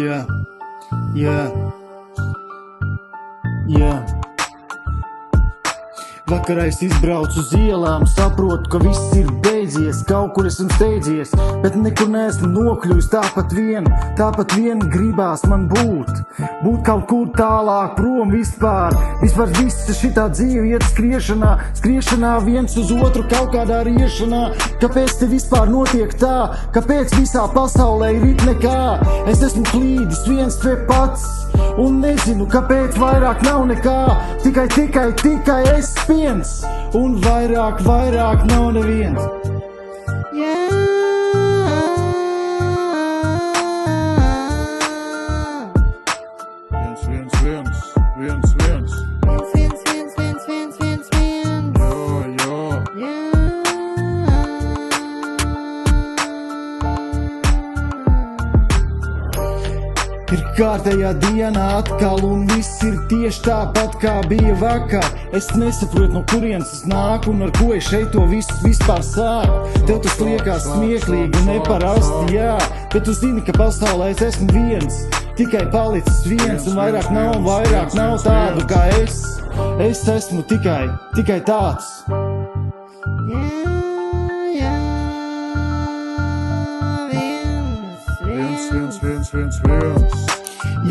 Yeah, yeah, yeah. Vakarā es izbraucu uz ielām, saprotu, ka viss ir beidzies, kaut kur esmu steidzies, bet nekur neesmu nokļuvis, tāpat vien gribās man būt kaut kur tālāk prom vispār visa šitā dzīve iet skriešanā viens uz otru kaut kādā riešanā. Kāpēc te vispār notiek tā, kāpēc visā pasaulē ir it nekā? Es esmu klīdis viens te pats un nezinu, kāpēc vairāk nav nekā, tikai es viens, un vairāk nav neviens. Ir kārtējā dienā atkal, un viss ir tieši tāpat, kā bija vakar. Es nesaprotu, no kurienes es nāku, un ar ko es šeit to visu vispār sāku. Tev tas liekas smieklīgi un neparasti, jā, bet tu zini, ka pasaulē es esmu viens, tikai palicis viens, un vairāk nav tādu kā es. Es esmu tikai tāds. Viens.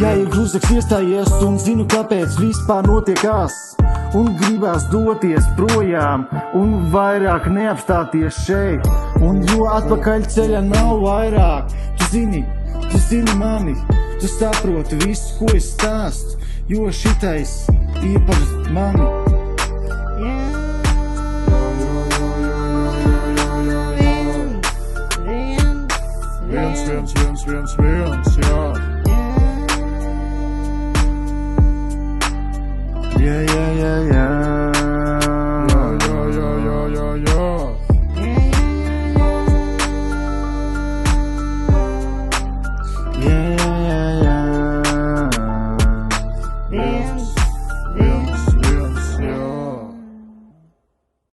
Ja ir grūzaks iestājies un zinu, kāpēc vispār notiekās, un gribās doties projām un vairāk neapstāties šeit, un jo atpakaļ ceļa nav vairāk. Tu zini mani, tu saproti visu, ko es stāstu, jo šitais ir par mani. Viens, jā.